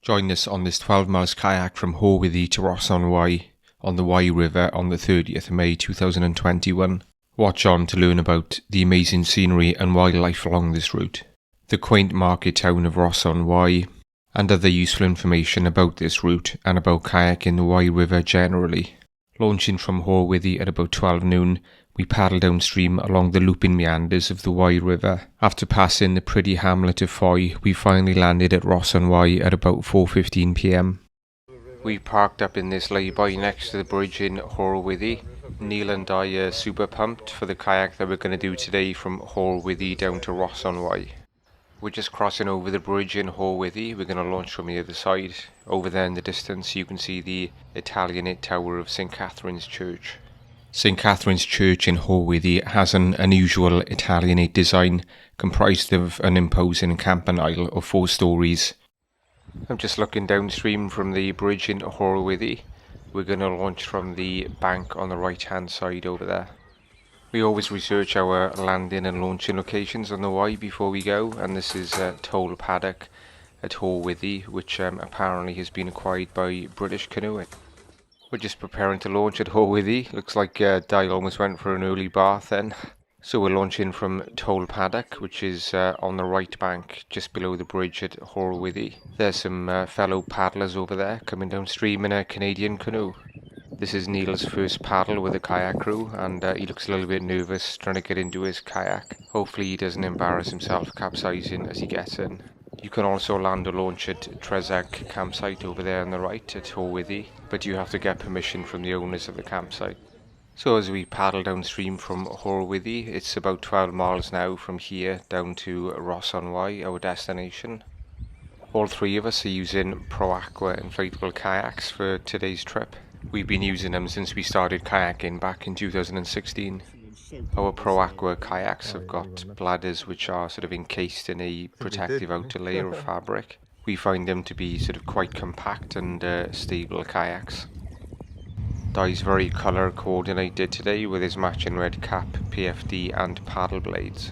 Join us on this 12 miles kayak from Hoarwithy to Ross-on-Wye on the Wye River on the 30th of May 2021. Watch on to learn about the amazing scenery and wildlife along this route, the quaint market town of Ross-on-Wye, and other useful information about this route and about kayaking the Wye River generally. Launching from Hoarwithy at about 12 noon, we paddle downstream along the looping meanders of the Wye River. After passing the pretty hamlet of Wye, we finally landed at Ross-on-Wye at about 4:15 p.m. We parked up in this lay-by next to the bridge in Hoarwithy. Neil and I are super pumped for the kayak that we're going to do today from Hoarwithy down to Ross-on-Wye. We're just crossing over the bridge in Hoarwithy. We're going to launch from the other side. Over there in the distance you can see the Italianate tower of St. Catherine's Church. St. Catherine's Church in Hoarwithy has an unusual Italianate design comprised of an imposing campanile of 4 stories. I'm just looking downstream from the bridge in Hoarwithy. We're going to launch from the bank on the right hand side over there. We always research our landing and launching locations on the Wye before we go, and this is Toll Paddock at Hoarwithy, which apparently has been acquired by British Canoeing. We're just preparing to launch at Hoarwithy. Looks like Di almost went for an early bath then. So we're launching from Toll Paddock, which is on the right bank, just below the bridge at Hoarwithy. There's some fellow paddlers over there coming downstream in a Canadian canoe. This is Neil's first paddle with the Kayak Crew, and he looks a little bit nervous trying to get into his kayak. Hopefully he doesn't embarrass himself capsizing as he gets in. You can also land or launch at Trezag campsite over there on the right at Hoarwithy, but you have to get permission from the owners of the campsite. So as we paddle downstream from Hoarwithy, it's about 12 miles now from here down to Ross-on-Wye, our destination. All 3 of us are using Pro Aqua inflatable kayaks for today's trip. We've been using them since we started kayaking back in 2016. Our Pro Aqua kayaks have got bladders which are sort of encased in a protective outer layer of fabric. We find them to be sort of quite compact and stable kayaks. Di's very colour coordinated today with his matching red cap, PFD and paddle blades.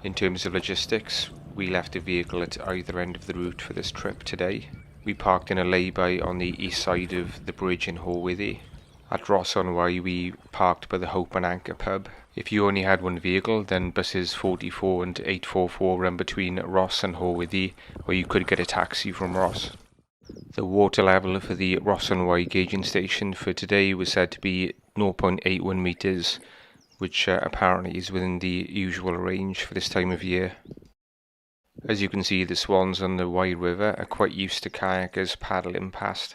In terms of logistics, we left a vehicle at either end of the route for this trip today. We parked in a lay-by on the east side of the bridge in Hoarwithy. At Ross-on-Wye we parked by the Hope and Anchor pub. If you only had one vehicle, then buses 44 and 844 run between Ross and Hoarwithy, or you could get a taxi from Ross. The water level for the Ross-on-Wye gauging station for today was said to be 0.81 metres, which apparently is within the usual range for this time of year. As you can see, the swans on the Wye River are quite used to kayakers paddling past.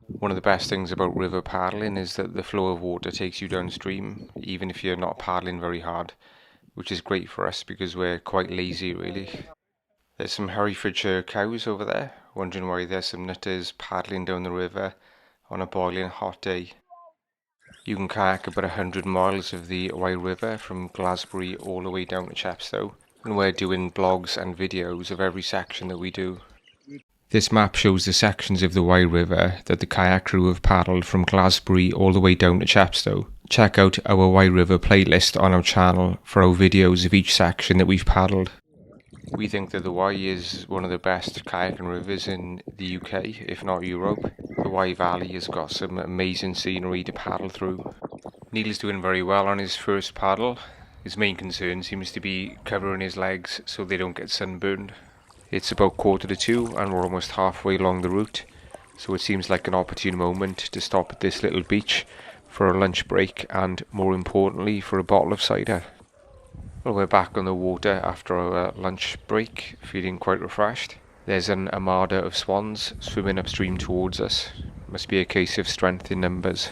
One of the best things about river paddling is that the flow of water takes you downstream, even if you're not paddling very hard, which is great for us because we're quite lazy really. There's some Herefordshire cows over there, wondering why there's some nutters paddling down the river on a boiling hot day. You can kayak about 100 miles of the Wye River from Glasbury all the way down to Chepstow, and we're doing blogs and videos of every section that we do. This map shows the sections of the Wye River that the Kayak Crew have paddled from Glasbury all the way down to Chepstow. Check out our Wye River playlist on our channel for our videos of each section that we've paddled. We think that the Wye is one of the best kayaking rivers in the UK, if not Europe. The Wye Valley has got some amazing scenery to paddle through. Neil's doing very well on his first paddle. His main concern seems to be covering his legs so they don't get sunburned. It's about 1:45 and we're almost halfway along the route, so it seems like an opportune moment to stop at this little beach for a lunch break and, more importantly, for a bottle of cider. Well, we're back on the water after our lunch break, feeling quite refreshed. There's an armada of swans swimming upstream towards us. Must be a case of strength in numbers.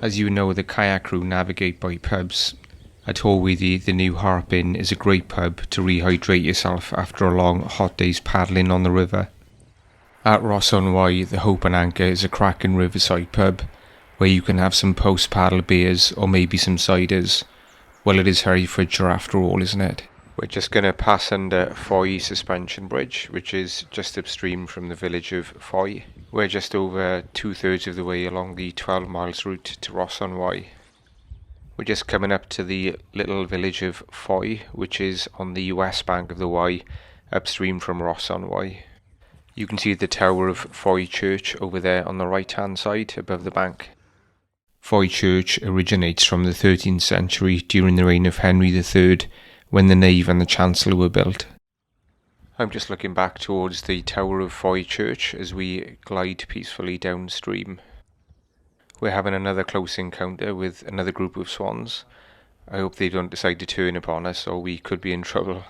As you know, the Kayak Crew navigate by pubs. At Hoarwithy, the new Harp Inn is a great pub to rehydrate yourself after a long hot day's paddling on the river. At Ross-on-Wye, the Hope and Anchor is a cracking riverside pub where you can have some post-paddle beers or maybe some ciders. Well, it is Herefordshire after all, isn't it? We're just going to pass under Wye Suspension Bridge, which is just upstream from the village of Wye. We're just over 2/3 of the way along the 12 miles route to Ross-on-Wye. We're just coming up to the little village of Wye, which is on the west bank of the Wye, upstream from Ross-on-Wye. You can see the tower of Wye Church over there on the right hand side above the bank. Wye Church originates from the 13th century during the reign of Henry III, when the nave and the chancel were built. I'm just looking back towards the tower of Wye Church as we glide peacefully downstream. We're having another close encounter with another group of swans. I hope they don't decide to turn upon us or we could be in trouble.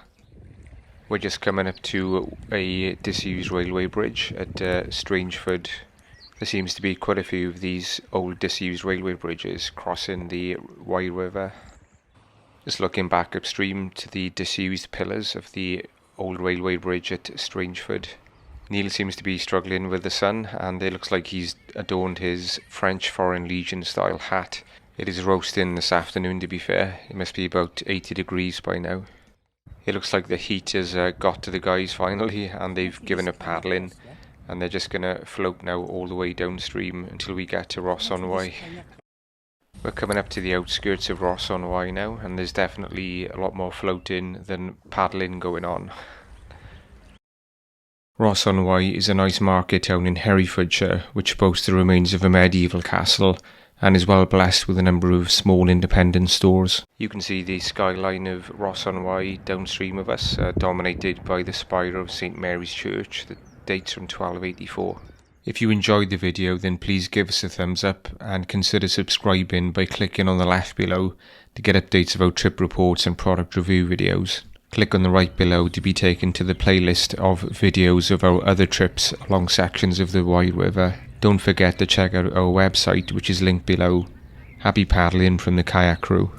We're just coming up to a disused railway bridge at Strangeford. There seems to be quite a few of these old disused railway bridges crossing the Wye River. Just looking back upstream to the disused pillars of the old railway bridge at Strangeford. Neil seems to be struggling with the sun, and it looks like he's adorned his French Foreign Legion style hat. It is roasting this afternoon, to be fair. It must be about 80 degrees by now. It looks like the heat has got to the guys finally, and they've given up paddling. And they're just going to float now all the way downstream until we get to Ross-on-Wye. We're coming up to the outskirts of Ross-on-Wye now, and there's definitely a lot more floating than paddling going on. Ross-on-Wye is a nice market town in Herefordshire, which boasts the remains of a medieval castle and is well blessed with a number of small independent stores. You can see the skyline of Ross-on-Wye downstream of us, dominated by the spire of St Mary's Church that dates from 1284. If you enjoyed the video, then please give us a thumbs up and consider subscribing by clicking on the left below to get updates about trip reports and product review videos. Click on the right below to be taken to the playlist of videos of our other trips along sections of the Wye River. Don't forget to check out our website, which is linked below. Happy paddling from the Kayak Crew.